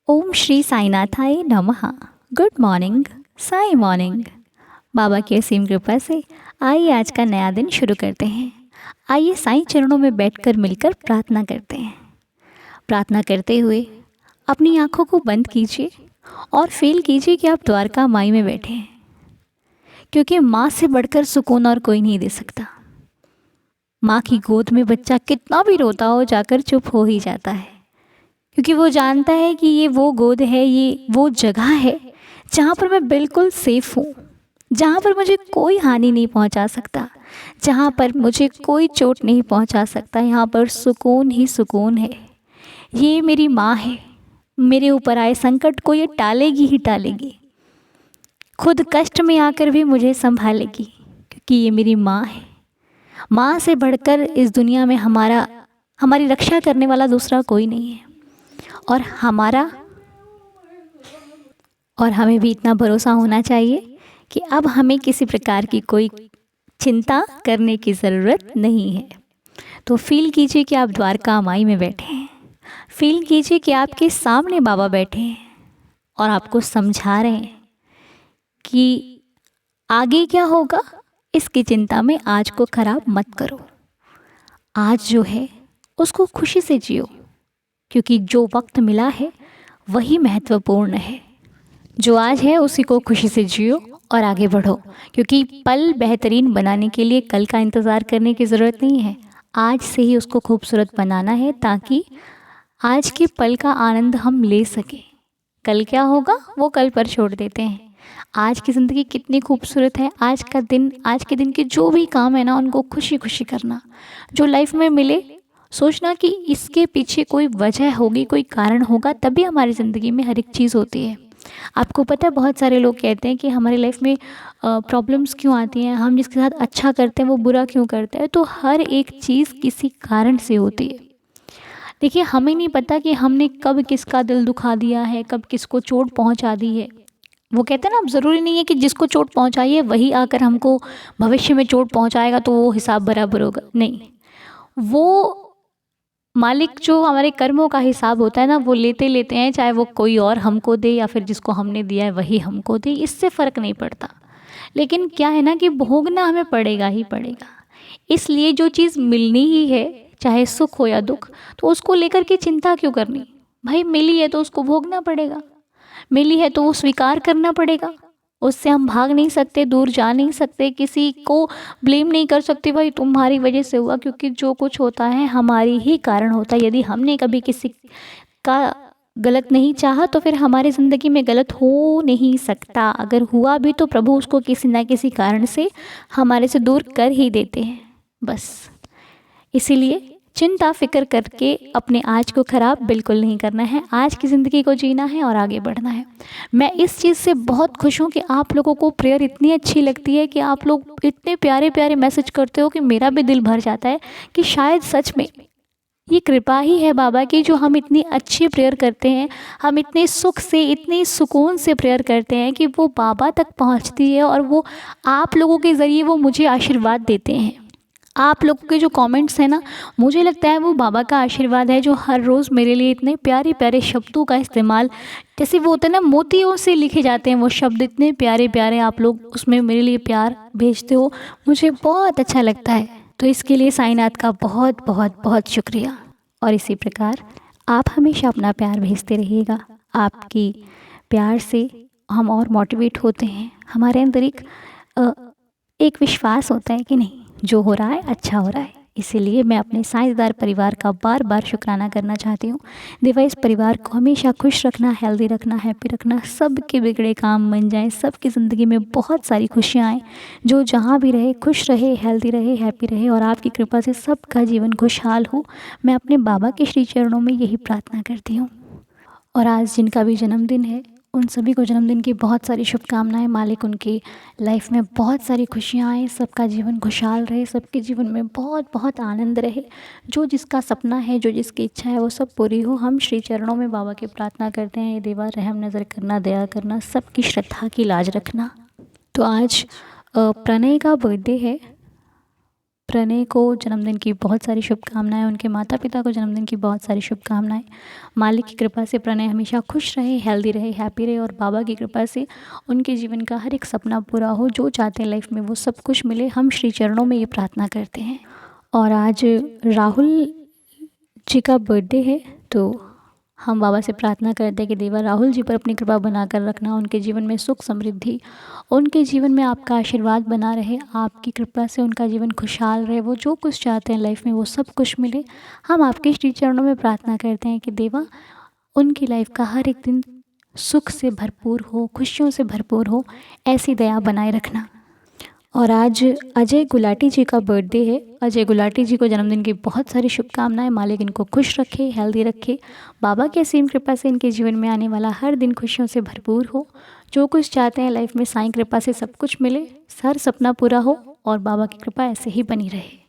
ओम श्री साईनाथाय नमः। Good morning, Sai morning. Baba की असीम कृपा से आइए आज का नया दिन शुरू करते हैं। आइए साईं चरणों में बैठकर मिलकर प्रार्थना करते हैं। प्रार्थना करते हुए अपनी आंखों को बंद कीजिए और फील कीजिए कि आप द्वारका माई में बैठे हैं, क्योंकि माँ से बढ़कर सुकून और कोई नहीं दे सकता। माँ की गोद में बच्चा कितना भी रोता हो जाकर चुप हो ही जाता है, क्योंकि वो जानता है कि ये वो गोद है, ये वो जगह है जहाँ पर मैं बिल्कुल सेफ़ हूँ, जहाँ पर मुझे कोई हानि नहीं पहुँचा सकता, जहाँ पर मुझे कोई चोट नहीं पहुँचा सकता। यहाँ पर सुकून ही सुकून है। ये मेरी माँ है, मेरे ऊपर आए संकट को ये टालेगी ही टालेगी। खुद कष्ट में आकर भी मुझे संभालेगी, क्योंकि ये मेरी माँ है। माँ से बढ़कर इस दुनिया में हमारी रक्षा करने वाला दूसरा कोई नहीं है। और हमें भी इतना भरोसा होना चाहिए कि अब हमें किसी प्रकार की कोई चिंता करने की ज़रूरत नहीं है। तो फील कीजिए कि आप द्वारका माई में बैठे हैं। फील कीजिए कि आपके सामने बाबा बैठे हैं और आपको समझा रहे हैं कि आगे क्या होगा इसकी चिंता में आज को खराब मत करो। आज जो है उसको खुशी से जियो, क्योंकि जो वक्त मिला है वही महत्वपूर्ण है। जो आज है उसी को खुशी से जियो और आगे बढ़ो, क्योंकि पल बेहतरीन बनाने के लिए कल का इंतज़ार करने की ज़रूरत नहीं है। आज से ही उसको खूबसूरत बनाना है, ताकि आज के पल का आनंद हम ले सकें। कल क्या होगा वो कल पर छोड़ देते हैं। आज की ज़िंदगी कितनी खूबसूरत है। आज के दिन के जो भी काम है ना, उनको खुशी खुशी करना। जो लाइफ में मिले सोचना कि इसके पीछे कोई वजह होगी, कोई कारण होगा, तभी हमारी ज़िंदगी में हर एक चीज़ होती है। आपको पता है, बहुत सारे लोग कहते हैं कि हमारी लाइफ में प्रॉब्लम्स क्यों आती हैं, हम जिसके साथ अच्छा करते हैं वो बुरा क्यों करते हैं। तो हर एक चीज़ किसी कारण से होती है। देखिए, हमें नहीं पता कि हमने कब किसका दिल दुखा दिया है, कब किसको चोट पहुंचा दी है। वो कहते हैं ना, अब ज़रूरी नहीं है कि जिसको चोट पहुंचाई है वही आकर हमको भविष्य में चोट पहुंचाएगा तो वो हिसाब बराबर होगा। नहीं, वो मालिक जो हमारे कर्मों का हिसाब होता है ना, वो लेते लेते हैं, चाहे वो कोई और हमको दे या फिर जिसको हमने दिया है वही हमको दे, इससे फ़र्क नहीं पड़ता। लेकिन क्या है ना कि भोगना हमें पड़ेगा ही पड़ेगा। इसलिए जो चीज़ मिलनी ही है, चाहे सुख हो या दुख, तो उसको लेकर के चिंता क्यों करनी। भाई मिली है तो उसको भोगना पड़ेगा, मिली है तो वो स्वीकार करना पड़ेगा। उससे हम भाग नहीं सकते, दूर जा नहीं सकते, किसी को ब्लेम नहीं कर सकते भाई तुम्हारी वजह से हुआ, क्योंकि जो कुछ होता है हमारी ही कारण होता है। यदि हमने कभी किसी का गलत नहीं चाहा तो फिर हमारी ज़िंदगी में गलत हो नहीं सकता। अगर हुआ भी तो प्रभु उसको किसी ना किसी कारण से हमारे से दूर कर ही देते हैं, बस। इसीलिए चिंता फिक्र करके अपने आज को ख़राब बिल्कुल नहीं करना है। आज की ज़िंदगी को जीना है और आगे बढ़ना है। मैं इस चीज़ से बहुत खुश हूँ कि आप लोगों को प्रेयर इतनी अच्छी लगती है, कि आप लोग इतने प्यारे प्यारे मैसेज करते हो कि मेरा भी दिल भर जाता है कि शायद सच में ये कृपा ही है बाबा की, जो हम इतनी अच्छी प्रेयर करते हैं, हम इतने सुख से, इतनी सुकून से प्रेयर करते हैं कि वो बाबा तक पहुँचती है और वो आप लोगों के ज़रिए वो मुझे आशीर्वाद देते हैं। आप लोगों के जो कमेंट्स हैं ना, मुझे लगता है वो बाबा का आशीर्वाद है, जो हर रोज़ मेरे लिए इतने प्यारे प्यारे शब्दों का इस्तेमाल, जैसे वो होता है ना, मोतियों से लिखे जाते हैं वो शब्द, इतने प्यारे प्यारे आप लोग उसमें मेरे लिए प्यार भेजते हो, मुझे बहुत अच्छा लगता है। तो इसके लिए साईनाथ का बहुत बहुत बहुत शुक्रिया। और इसी प्रकार आप हमेशा अपना प्यार भेजते रहिएगा। आपकी प्यार से हम और मोटिवेट होते हैं। हमारे अंदर एक विश्वास होता है कि नहीं, जो हो रहा है अच्छा हो रहा है। इसीलिए मैं अपने साइंसदार परिवार का बार बार शुक्राना करना चाहती हूँ। देवा इस परिवार को हमेशा खुश रखना, हेल्दी रखना, हैप्पी रखना, सबके बिगड़े काम बन जाएं, सबकी ज़िंदगी में बहुत सारी खुशियाँ आएँ। जो जहाँ भी रहे खुश रहे, हेल्दी रहे, हैप्पी रहे, और आपकी कृपा से सबका जीवन खुशहाल हो। मैं अपने बाबा के श्री चरणों में यही प्रार्थना करती हूँ। और आज जिनका भी जन्मदिन है, उन सभी को जन्मदिन की बहुत सारी शुभकामनाएं। मालिक उनकी लाइफ में बहुत सारी खुशियाँ आए, सबका जीवन खुशहाल रहे, सबके जीवन में बहुत बहुत आनंद रहे। जो जिसका सपना है, जो जिसकी इच्छा है, वो सब पूरी हो। हम श्री चरणों में बाबा की प्रार्थना करते हैं, ये देवा रहम नज़र करना, दया करना, सबकी श्रद्धा की लाज रखना। तो आज प्रणय का बर्थडे है, प्रणय को जन्मदिन की बहुत सारी शुभकामनाएं, उनके माता पिता को जन्मदिन की बहुत सारी शुभकामनाएं। मालिक की कृपा से प्रणय हमेशा खुश रहे, हेल्दी रहे, हैप्पी रहे, और बाबा की कृपा से उनके जीवन का हर एक सपना पूरा हो, जो चाहते हैं लाइफ में वो सब कुछ मिले। हम श्री चरणों में ये प्रार्थना करते हैं। और आज राहुल जी का बर्थडे है, तो हम बाबा से प्रार्थना करते हैं कि देवा राहुल जी पर अपनी कृपा बनाकर रखना, उनके जीवन में सुख समृद्धि, उनके जीवन में आपका आशीर्वाद बना रहे, आपकी कृपा से उनका जीवन खुशहाल रहे, वो जो कुछ चाहते हैं लाइफ में वो सब कुछ मिले। हम आपके श्री चरणों में प्रार्थना करते हैं कि देवा उनकी लाइफ का हर एक दिन सुख से भरपूर हो, खुशियों से भरपूर हो, ऐसी दया बनाए रखना। और आज अजय गुलाटी जी का बर्थडे है। अजय गुलाटी जी को जन्मदिन की बहुत सारी शुभकामनाएं। मालिक इनको खुश रखे, हेल्दी रखे, बाबा की असीम कृपा से इनके जीवन में आने वाला हर दिन खुशियों से भरपूर हो, जो कुछ चाहते हैं लाइफ में साईं कृपा से सब कुछ मिले, हर सपना पूरा हो, और बाबा की कृपा ऐसे ही बनी रहे।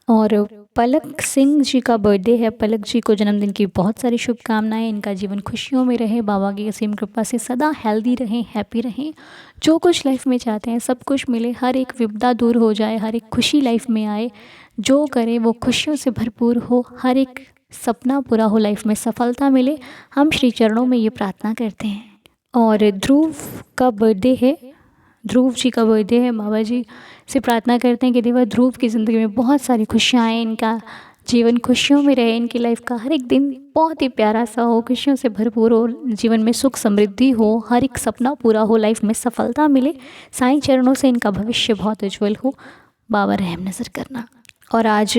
और पलक सिंह जी का बर्थडे है। पलक जी को जन्मदिन की बहुत सारी शुभकामनाएं। इनका जीवन खुशियों में रहे, बाबा की असीम कृपा से सदा हेल्दी रहें, हैप्पी रहें, जो कुछ लाइफ में चाहते हैं सब कुछ मिले, हर एक विपदा दूर हो जाए, हर एक खुशी लाइफ में आए, जो करें वो खुशियों से भरपूर हो, हर एक सपना पूरा हो, लाइफ में सफलता मिले। हम श्री चरणों में ये प्रार्थना करते हैं। और ध्रुव का बर्थडे है। ध्रुव जी का बर्थडे है। बाबा जी से प्रार्थना करते हैं कि देवा ध्रुव की ज़िंदगी में बहुत सारी खुशियाँ आएँ, इनका जीवन खुशियों में रहे, इनकी लाइफ का हर एक दिन बहुत ही प्यारा सा हो, खुशियों से भरपूर हो, जीवन में सुख समृद्धि हो, हर एक सपना पूरा हो, लाइफ में सफलता मिले। साईं चरणों से इनका भविष्य बहुत उज्जवल हो, बाबा रहम नज़र करना। और आज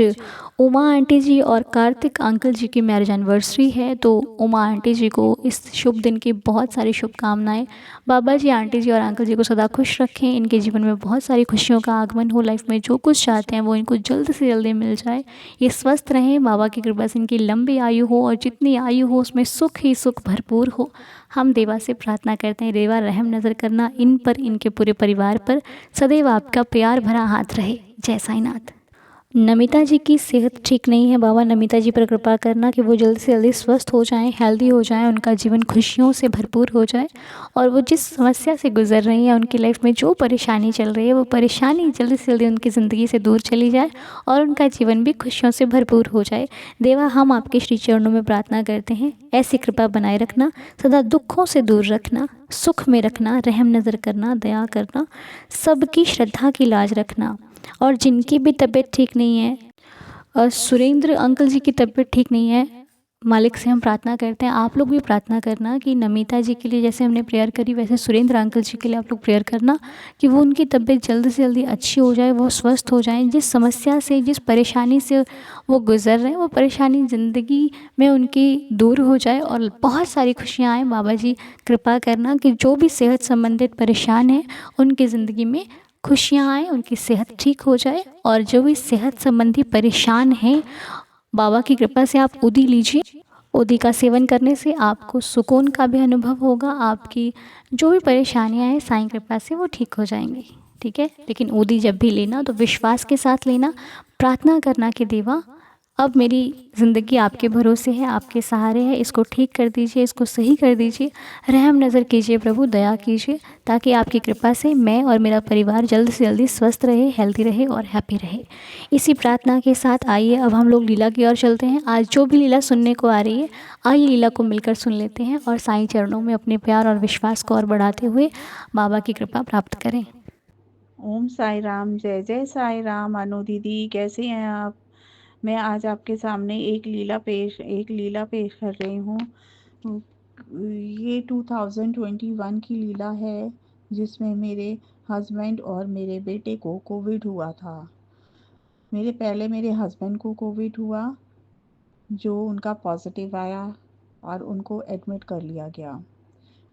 उमा आंटी जी और कार्तिक अंकल जी की मैरिज एनिवर्सरी है, तो उमा आंटी जी को इस शुभ दिन की बहुत सारी शुभकामनाएं। बाबा जी आंटी जी और अंकल जी को सदा खुश रखें, इनके जीवन में बहुत सारी खुशियों का आगमन हो, लाइफ में जो कुछ चाहते हैं वो इनको जल्द से जल्दी मिल जाए, ये स्वस्थ रहें, बाबा की कृपा से इनकी लंबी आयु हो, और जितनी आयु हो उसमें सुख ही सुख भरपूर हो। हम देवा से प्रार्थना करते हैं, देवा रहम नज़र करना इन पर, इनके पूरे परिवार पर, सदैव आपका प्यार भरा हाथ रहे। जय साईनाथ। नमिता जी की सेहत ठीक नहीं है, बाबा नमिता जी पर कृपा करना कि वो जल्दी से जल्दी स्वस्थ हो जाएं, हेल्दी हो जाएं, उनका जीवन खुशियों से भरपूर हो जाए, और वो जिस समस्या से गुजर रही हैं, उनकी लाइफ में जो परेशानी चल रही है वो परेशानी जल्दी से जल्दी उनकी ज़िंदगी से दूर चली जाए, और उनका जीवन भी खुशियों से भरपूर हो जाए। देवा हम आपके श्री चरणों में प्रार्थना करते हैं, ऐसी कृपा बनाए रखना, सदा दुखों से दूर रखना, सुख में रखना, रहम नज़र करना, दया करना, सबकी श्रद्धा की लाज रखना। और जिनकी भी तबीयत ठीक नहीं है, और सुरेंद्र अंकल जी की तबीयत ठीक नहीं है, मालिक से हम प्रार्थना करते हैं, आप लोग भी प्रार्थना करना कि नमिता जी के लिए जैसे हमने प्रेयर करी, वैसे सुरेंद्र अंकल जी के लिए आप लोग प्रेयर करना कि वो उनकी तबीयत जल्द से जल्दी अच्छी हो जाए, वो स्वस्थ हो जाएं। जिस समस्या से, जिस परेशानी से वो गुजर रहे हैं, वो परेशानी ज़िंदगी में उनकी दूर हो जाए, और बहुत सारी खुशियाँ आएँ। बाबा जी कृपा करना कि जो भी सेहत संबंधित परेशान हैं उनकी ज़िंदगी में खुशियाँ आएँ, उनकी सेहत ठीक हो जाए, और जो भी सेहत संबंधी परेशान हैं, बाबा की कृपा से आप उदी लीजिए। उदी का सेवन करने से आपको सुकून का भी अनुभव होगा, आपकी जो भी परेशानियां हैं साईं कृपा से वो ठीक हो जाएंगी। ठीक है, लेकिन उदी जब भी लेना तो विश्वास के साथ लेना, प्रार्थना करना कि देवा अब मेरी ज़िंदगी आपके भरोसे है, आपके सहारे है, इसको ठीक कर दीजिए, इसको सही कर दीजिए, रहम नज़र कीजिए प्रभु, दया कीजिए, ताकि आपकी कृपा से मैं और मेरा परिवार जल्द से जल्दी स्वस्थ रहे, हेल्दी रहे और हैप्पी रहे। इसी प्रार्थना के साथ आइए अब हम लोग लीला की ओर चलते हैं। आज जो भी लीला सुनने को आ रही है, आइए लीला को मिलकर सुन लेते हैं, और साईं चरणों में अपने प्यार और विश्वास को और बढ़ाते हुए बाबा की कृपा प्राप्त करें। ओम साई राम, जय जय साई राम। अनु दीदी कैसे हैं आप? मैं आज आपके सामने एक लीला पेश कर रही हूँ। ये 2021 की लीला है, जिसमें मेरे हस्बैंड और मेरे बेटे को कोविड हुआ था। मेरे हस्बैंड को कोविड हुआ, जो उनका पॉजिटिव आया, और उनको एडमिट कर लिया गया,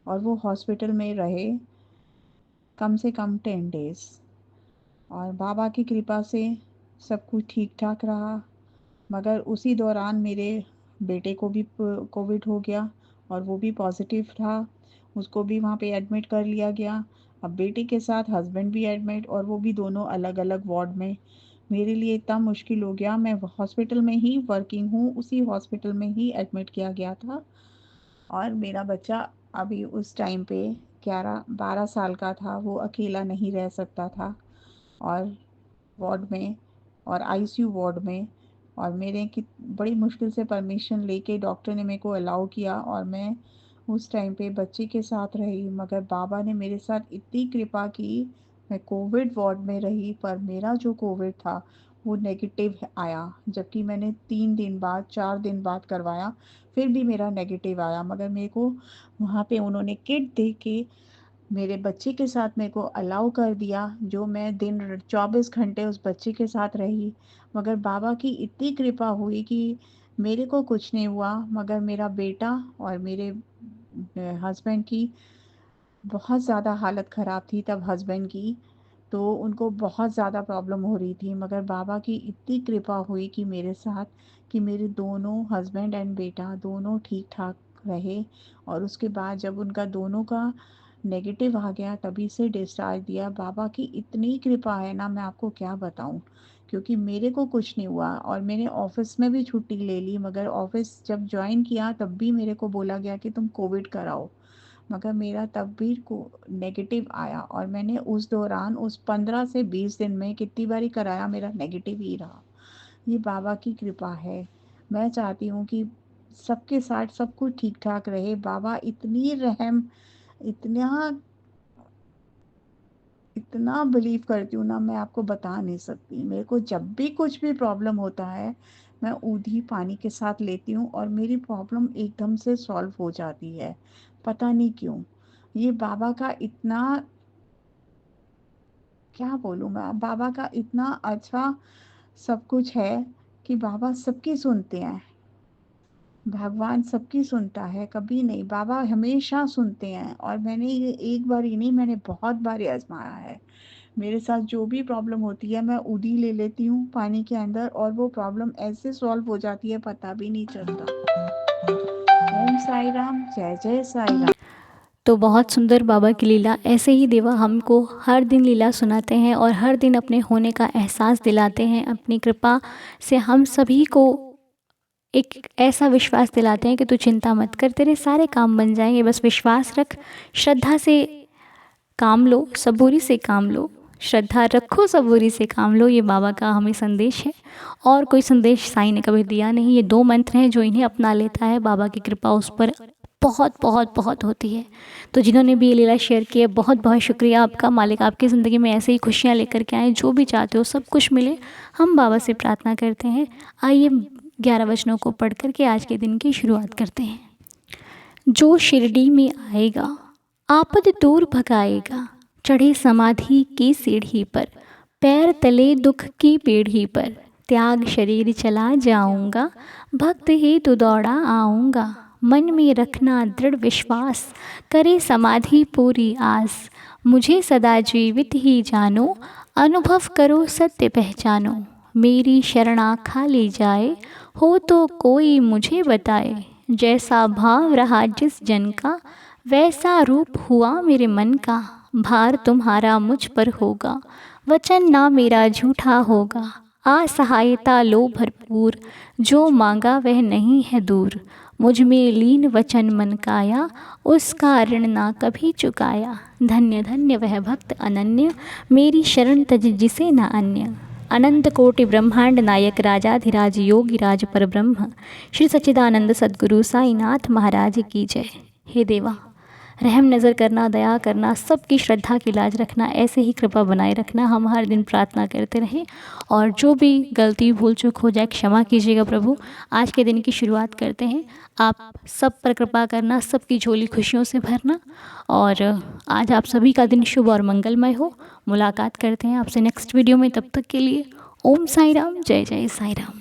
और वो हॉस्पिटल में रहे कम से कम 10 डेज़। और बाबा की कृपा से सब कुछ ठीक ठाक रहा, मगर उसी दौरान मेरे बेटे को भी कोविड हो गया, और वो भी पॉजिटिव था, उसको भी वहाँ पे एडमिट कर लिया गया। अब बेटे के साथ हस्बैंड भी एडमिट, और वो भी दोनों अलग अलग वार्ड में। मेरे लिए इतना मुश्किल हो गया, मैं हॉस्पिटल में ही वर्किंग हूँ, उसी हॉस्पिटल में ही एडमिट किया गया था, और मेरा बच्चा अभी उस टाइम पे 11-12 साल का था, वो अकेला नहीं रह सकता था, और वार्ड में और आईसीयू वार्ड में। और मेरे कि बड़ी मुश्किल से परमिशन लेके डॉक्टर ने मेरे को अलाउ किया और मैं उस टाइम पे बच्चे के साथ रही। मगर बाबा ने मेरे साथ इतनी कृपा की, मैं कोविड वार्ड में रही पर मेरा जो कोविड था वो नेगेटिव आया। जबकि मैंने 3 दिन बाद 4 दिन बाद करवाया, फिर भी मेरा नेगेटिव आया। मगर मेरे को वहाँ पे उन्होंने किट दे के मेरे बच्चे के साथ मेरे को अलाउ कर दिया, जो मैं दिन 24 घंटे उस बच्चे के साथ रही। मगर बाबा की इतनी कृपा हुई कि मेरे को कुछ नहीं हुआ, मगर मेरा बेटा और मेरे हस्बैंड की बहुत ज़्यादा हालत ख़राब थी तब हस्बैंड की, तो उनको बहुत ज़्यादा प्रॉब्लम हो रही थी। मगर बाबा की इतनी कृपा हुई कि मेरे साथ, कि मेरे दोनों हस्बैंड एंड बेटा दोनों ठीक-ठाक रहे। और उसके बाद जब उनका दोनों का नेगेटिव आ गया तभी से डिस्चार्ज दिया। बाबा की इतनी कृपा है ना, मैं आपको क्या बताऊँ। क्योंकि मेरे को कुछ नहीं हुआ और मैंने ऑफ़िस में भी छुट्टी ले ली, मगर ऑफ़िस जब जॉइन किया तब भी मेरे को बोला गया कि तुम कोविड कराओ। मगर मेरा तब भी को नेगेटिव आया और मैंने उस दौरान उस 15 से 20 दिन में कितनी बारी कराया, मेरा नेगेटिव ही रहा। ये बाबा की कृपा है। मैं चाहती हूँ कि सबके साथ सब कुछ ठीक-ठाक रहे। बाबा इतनी रहम, इतना इतना बिलीव करती हूँ ना, मैं आपको बता नहीं सकती। मेरे को जब भी कुछ भी प्रॉब्लम होता है, मैं ऊधी पानी के साथ लेती हूँ और मेरी प्रॉब्लम एकदम से सॉल्व हो जाती है। पता नहीं क्यों? ये बाबा का इतना, क्या बोलूँ मैं? बाबा का इतना अच्छा सब कुछ है कि बाबा सबकी सुनते हैं। भगवान सबकी सुनता है, कभी नहीं, बाबा हमेशा सुनते हैं। और मैंने ये एक बार ही नहीं, मैंने बहुत बार आज़माया है। मेरे साथ जो भी प्रॉब्लम होती है मैं उधी ले लेती हूँ पानी के अंदर और वो प्रॉब्लम ऐसे सॉल्व हो जाती है, पता भी नहीं चलता। ओम साई राम, जय जय साई राम। तो बहुत सुंदर बाबा की लीला। ऐसे ही देवा हमको हर दिन लीला सुनाते हैं और हर दिन अपने होने का एहसास दिलाते हैं। अपनी कृपा से हम सभी को एक ऐसा विश्वास दिलाते हैं कि तू चिंता मत कर, तेरे सारे काम बन जाएंगे, बस विश्वास रख, श्रद्धा से काम लो, सबूरी से काम लो, श्रद्धा रखो, सबूरी से काम लो। ये बाबा का हमें संदेश है और कोई संदेश साईं ने कभी दिया नहीं। ये 2 मंत्र हैं, जो इन्हें अपना लेता है बाबा की कृपा उस पर बहुत बहुत बहुत होती है। तो जिन्होंने भी ये लीला शेयर की है, बहुत बहुत शुक्रिया आपका। मालिक आपकी ज़िंदगी में ऐसे ही खुशियाँ लेकर के आएँ, जो भी चाहते हो सब कुछ मिले, हम बाबा से प्रार्थना करते हैं। आइए 11 वचनों को पढ़ करके आज के दिन की शुरुआत करते हैं। जो शिरडी में आएगा आपद दूर भगाएगा, चढ़े समाधि की सीढ़ी पर, पैर तले दुख की पीढ़ी पर, त्याग शरीर चला जाऊंगा, भक्त हेतु दौड़ा आऊंगा। मन में रखना दृढ़ विश्वास, करे समाधि पूरी आस, मुझे सदा जीवित ही जानो, अनुभव करो सत्य पहचानो। मेरी शरणा खाली जाए, हो तो कोई मुझे बताए, जैसा भाव रहा जिस जन का, वैसा रूप हुआ मेरे मन का। भार तुम्हारा मुझ पर होगा, वचन ना मेरा झूठा होगा। असहायता लो भरपूर, जो मांगा वह नहीं है दूर। मुझ में लीन वचन मन काया, उसका ऋण ना कभी चुकाया। धन्य धन्य वह भक्त अनन्य, मेरी शरण तज जिसे न अन्य। अनंत कोटि ब्रह्मांड नायक राजाधिराज योगी राज पर ब्रह्म, श्री सच्चिदानंद सद्गुरु साईनाथ महाराज की जय। हे देवा, रहम नज़र करना, दया करना, सबकी श्रद्धा की लाज रखना, ऐसे ही कृपा बनाए रखना। हम हर दिन प्रार्थना करते रहें और जो भी गलती भूल चूक हो जाए क्षमा कीजिएगा प्रभु। आज के दिन की शुरुआत करते हैं। आप सब पर कृपा करना, सबकी झोली खुशियों से भरना और आज आप सभी का दिन शुभ और मंगलमय हो। मुलाकात करते हैं आपसे नेक्स्ट वीडियो में, तब तक के लिए ओम साई राम, जय जय साई राम।